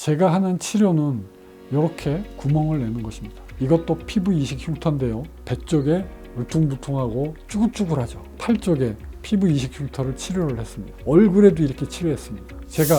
제가 하는 치료는 이렇게 구멍을 내는 것입니다. 이것도 피부 이식 흉터인데요. 배 쪽에 울퉁불퉁하고 쭈글쭈글하죠. 팔 쪽에 피부 이식 흉터를 치료를 했습니다. 얼굴에도 이렇게 치료했습니다. 제가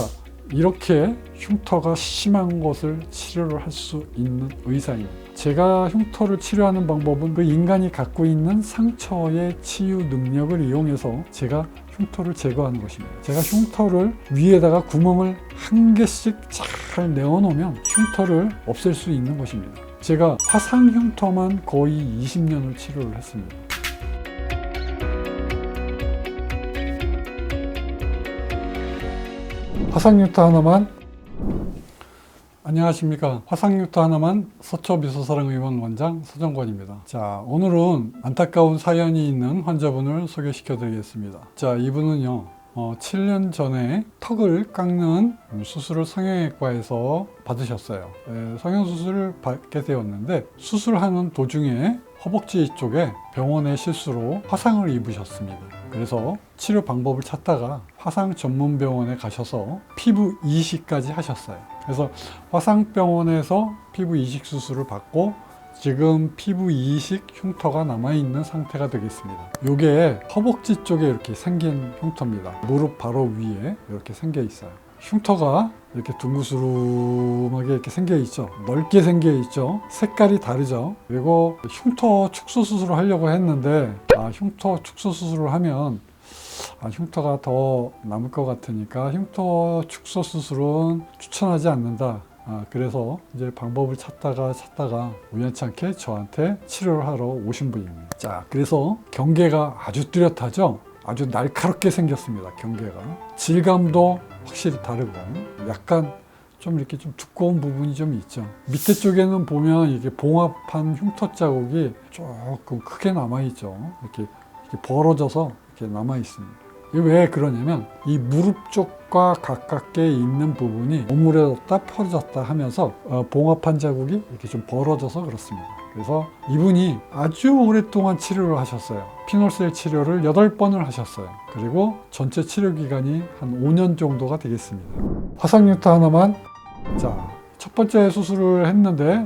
이렇게 흉터가 심한 것을 치료를 할 수 있는 의사입니다. 제가 흉터를 치료하는 방법은 그 인간이 갖고 있는 상처의 치유 능력을 이용해서 제가 흉터를 제거하는 것입니다. 제가 흉터를 위에다가 구멍을 한 개씩 잘 내어놓으면 흉터를 없앨 수 있는 것입니다. 제가 화상 흉터만 거의 20년을 치료를 했습니다. 화상흉터 하나만, 안녕하십니까. 화상흉터 하나만 서초미소사랑의원 원장 서정권입니다. 자, 오늘은 안타까운 사연이 있는 환자분을 소개시켜 드리겠습니다. 자, 이분은요 7년 전에 턱을 깎는 수술을 성형외과에서 받으셨어요. 성형수술을 받게 되었는데 수술하는 도중에 허벅지 쪽에 병원의 실수로 화상을 입으셨습니다. 그래서 치료 방법을 찾다가 화상 전문 병원에 가셔서 피부 이식까지 하셨어요. 그래서 화상병원에서 피부 이식 수술을 받고 지금 피부 이식 흉터가 남아있는 상태가 되겠습니다. 이게 허벅지 쪽에 이렇게 생긴 흉터입니다. 무릎 바로 위에 이렇게 생겨 있어요. 흉터가 이렇게 둥그스름하게 이렇게 생겨 있죠. 넓게 생겨 있죠. 색깔이 다르죠. 그리고 흉터 축소 수술을 하려고 했는데 흉터 축소 수술을 하면 흉터가 더 남을 것 같으니까 흉터 축소 수술은 추천하지 않는다. 그래서 이제 방법을 찾다가 우연찮게 저한테 치료를 하러 오신 분입니다. 자, 그래서 경계가 아주 뚜렷하죠. 아주 날카롭게 생겼습니다. 경계가 질감도 확실히 다르고 약간 좀 이렇게 좀 두꺼운 부분이 좀 있죠. 밑에 쪽에는 보면 이게 봉합한 흉터 자국이 조금 크게 남아 있죠. 이렇게 벌어져서 이렇게 남아 있습니다. 이게 왜 그러냐면 이 무릎 쪽과 가깝게 있는 부분이 오므려졌다 펴졌다 하면서 봉합한 자국이 이렇게 좀 벌어져서 그렇습니다. 그래서 이분이 아주 오랫동안 치료를 하셨어요. 피놀셀 치료를 8번을 하셨어요. 그리고 전체 치료 기간이 한 5년 정도가 되겠습니다. 화상흉터 하나만. 자, 첫 번째 수술을 했는데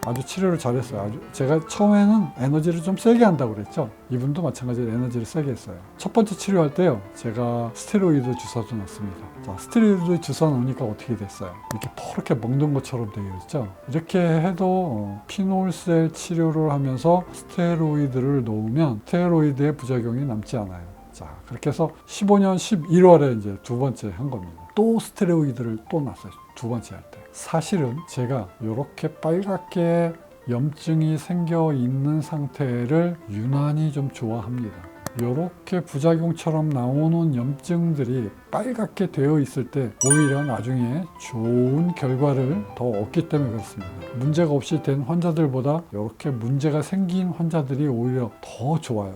아주 치료를 잘했어요. 제가 처음에는 에너지를 좀 세게 한다고 그랬죠. 이분도 마찬가지로 에너지를 세게 했어요. 첫 번째 치료할 때요, 제가 스테로이드 주사도 놨습니다. 자, 스테로이드 주사 놓으니까 어떻게 됐어요? 이렇게 퍼렇게 먹는 것처럼 되어 있죠. 이렇게 해도 피놀셀 치료를 하면서 스테로이드를 놓으면 스테로이드의 부작용이 남지 않아요. 자, 그렇게 해서 15년 11월에 이제 두 번째 한 겁니다. 또 스테로이드를 또 놨어요. 두 번째 할 때. 사실은 제가 이렇게 빨갛게 염증이 생겨 있는 상태를 유난히 좀 좋아합니다. 이렇게 부작용처럼 나오는 염증들이 빨갛게 되어 있을 때 오히려 나중에 좋은 결과를 더 얻기 때문에 그렇습니다. 문제가 없이 된 환자들보다 이렇게 문제가 생긴 환자들이 오히려 더 좋아요.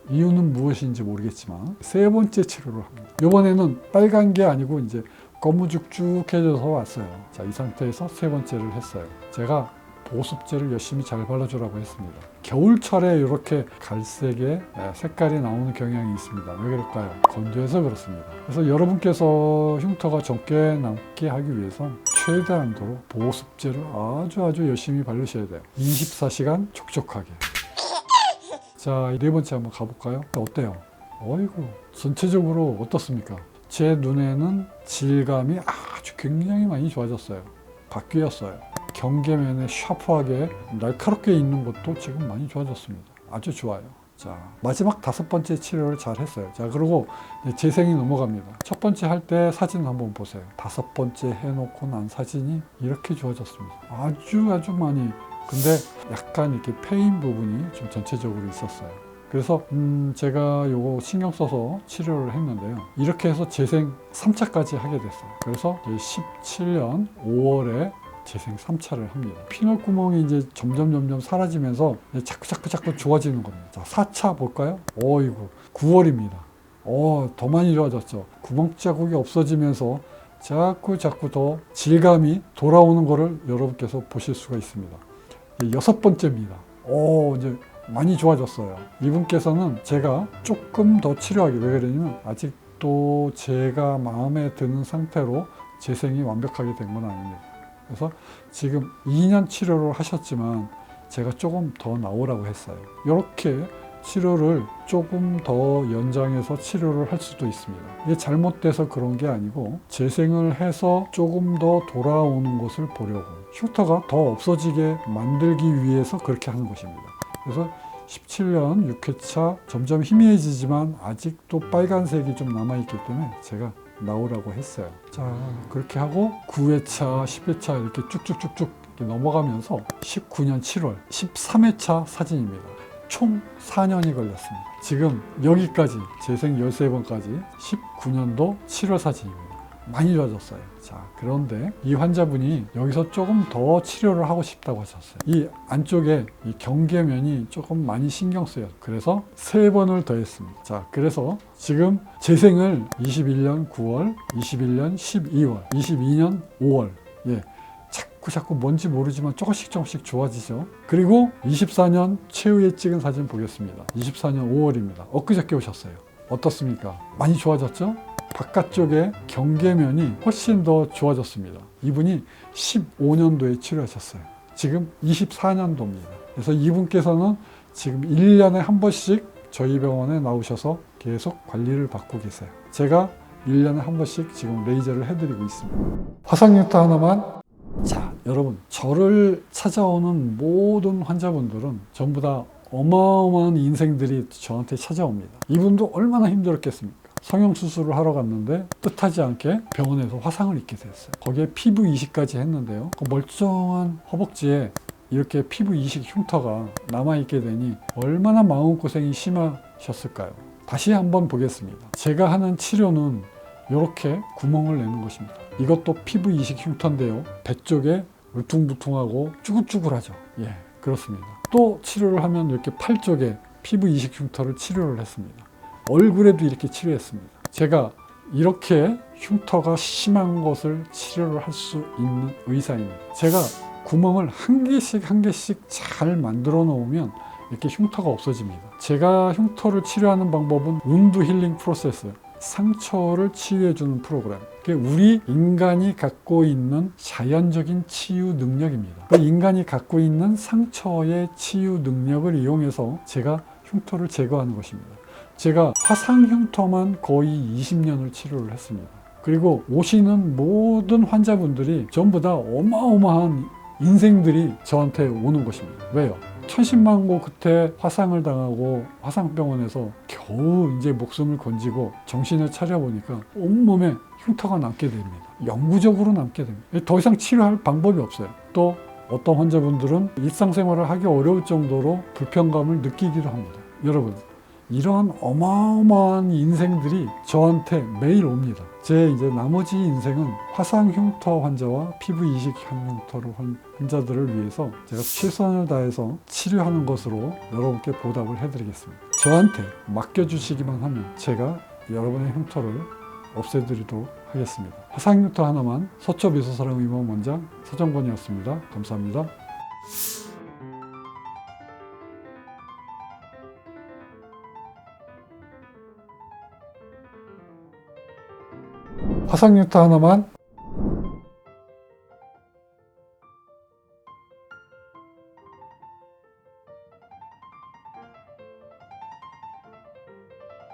이유는 무엇인지 모르겠지만 세 번째 치료를 합니다. 이번에는 빨간 게 아니고 이제 거무죽죽해져서 왔어요. 자, 이 상태에서 세 번째를 했어요. 제가 보습제를 열심히 잘 발라주라고 했습니다. 겨울철에 이렇게 갈색의 색깔이 나오는 경향이 있습니다. 왜 그럴까요? 건조해서 그렇습니다. 그래서 여러분께서 흉터가 적게 남게 하기 위해서 최대한도로 보습제를 아주 열심히 바르셔야 돼요. 24시간 촉촉하게. 자, 네 번째 한번 가볼까요? 어때요? 어이구, 전체적으로 어떻습니까? 제 눈에는 질감이 아주 굉장히 많이 좋아졌어요. 바뀌었어요. 경계면에 샤프하게 날카롭게 있는 것도 지금 많이 좋아졌습니다. 아주 좋아요. 자, 마지막 5번째 치료를 잘 했어요. 자, 그리고 재생이 넘어갑니다. 첫 번째 할 때 사진 한번 보세요. 5번째 해놓고 난 사진이 이렇게 좋아졌습니다. 아주 많이. 근데 약간 이렇게 패인 부분이 좀 전체적으로 있었어요. 그래서 제가 요거 신경 써서 치료를 했는데요. 이렇게 해서 재생 3차까지 하게 됐어요. 그래서 17년 5월에 재생 3차를 합니다. 피놀 구멍이 이제 점점 사라지면서 자꾸 좋아지는 겁니다. 자, 4차 볼까요? 어이구, 9월입니다. 더 많이 좋아졌죠. 구멍 자국이 없어지면서 자꾸 더 질감이 돌아오는 거를 여러분께서 보실 수가 있습니다. 6번째입니다. 이제 많이 좋아졌어요. 이분께서는 제가 조금 더 치료하기, 왜 그러냐면 아직도 제가 마음에 드는 상태로 재생이 완벽하게 된 건 아닙니다. 그래서 지금 2년 치료를 하셨지만 제가 조금 더 나오라고 했어요. 이렇게 치료를 조금 더 연장해서 치료를 할 수도 있습니다. 이게 잘못돼서 그런 게 아니고 재생을 해서 조금 더 돌아오는 것을 보려고 흉터가 더 없어지게 만들기 위해서 그렇게 하는 것입니다. 그래서 17년 6회차 점점 희미해지지만 아직도 빨간색이 좀 남아있기 때문에 제가 나오라고 했어요. 자, 그렇게 하고 9회차, 10회차 이렇게 쭉쭉쭉쭉 이렇게 넘어가면서 19년 7월 13회차 사진입니다. 총 4년이 걸렸습니다. 지금 여기까지 재생 13번까지 19년도 7월 사진입니다. 많이 좋아졌어요. 자, 그런데 이 환자분이 여기서 조금 더 치료를 하고 싶다고 하셨어요. 이 안쪽에 이 경계면이 조금 많이 신경 쓰여요. 그래서 3번을 더 했습니다. 자, 그래서 지금 재생을 21년 9월, 21년 12월, 22년 5월, 예. 자꾸 뭔지 모르지만 조금씩 좋아지죠. 그리고 24년 최후에 찍은 사진 보겠습니다. 24년 5월입니다. 엊그저께 오셨어요. 어떻습니까? 많이 좋아졌죠? 바깥쪽에 경계면이 훨씬 더 좋아졌습니다. 이분이 15년도에 치료하셨어요. 지금 24년도입니다. 그래서 이분께서는 지금 1년에 한 번씩 저희 병원에 나오셔서 계속 관리를 받고 계세요. 제가 1년에 한 번씩 지금 레이저를 해드리고 있습니다. 화상뉴트 하나만. 자, 여러분, 저를 찾아오는 모든 환자분들은 전부 다 어마어마한 인생들이 저한테 찾아옵니다. 이분도 얼마나 힘들었겠습니까? 성형수술을 하러 갔는데 뜻하지 않게 병원에서 화상을 입게 됐어요. 거기에 피부 이식까지 했는데요. 그 멀쩡한 허벅지에 이렇게 피부 이식 흉터가 남아있게 되니 얼마나 마음고생이 심하셨을까요? 다시 한번 보겠습니다. 제가 하는 치료는 이렇게 구멍을 내는 것입니다. 이것도 피부 이식 흉터인데요. 배 쪽에 울퉁불퉁하고 쭈글쭈글하죠. 예, 그렇습니다. 또 치료를 하면 이렇게 팔 쪽에 피부 이식 흉터를 치료를 했습니다. 얼굴에도 이렇게 치료했습니다. 제가 이렇게 흉터가 심한 것을 치료를 할 수 있는 의사입니다. 제가 구멍을 한 개씩 잘 만들어 놓으면 이렇게 흉터가 없어집니다. 제가 흉터를 치료하는 방법은 운드 힐링 프로세스, 상처를 치유해주는 프로그램. 그게 우리 인간이 갖고 있는 자연적인 치유 능력입니다. 그 인간이 갖고 있는 상처의 치유 능력을 이용해서 제가 흉터를 제거하는 것입니다. 제가 화상 흉터만 거의 20년을 치료를 했습니다. 그리고 오시는 모든 환자분들이 전부 다 어마어마한 인생들이 저한테 오는 것입니다. 왜요? 천신만고 그때 화상을 당하고 화상병원에서 겨우 이제 목숨을 건지고 정신을 차려보니까 온몸에 흉터가 남게 됩니다. 영구적으로 남게 됩니다. 더 이상 치료할 방법이 없어요. 또 어떤 환자분들은 일상생활을 하기 어려울 정도로 불편감을 느끼기도 합니다. 여러분, 이러한 어마어마한 인생들이 저한테 매일 옵니다. 제 이제 나머지 인생은 화상 흉터 환자와 피부 이식 흉터로 환자들을 위해서 제가 최선을 다해서 치료하는 것으로 여러분께 보답을 해드리겠습니다. 저한테 맡겨주시기만 하면 제가 여러분의 흉터를 없애드리도록 하겠습니다. 화상 흉터 하나만 서초미소사랑의원 원장 서정권이었습니다. 감사합니다. 화상 흉터 하나만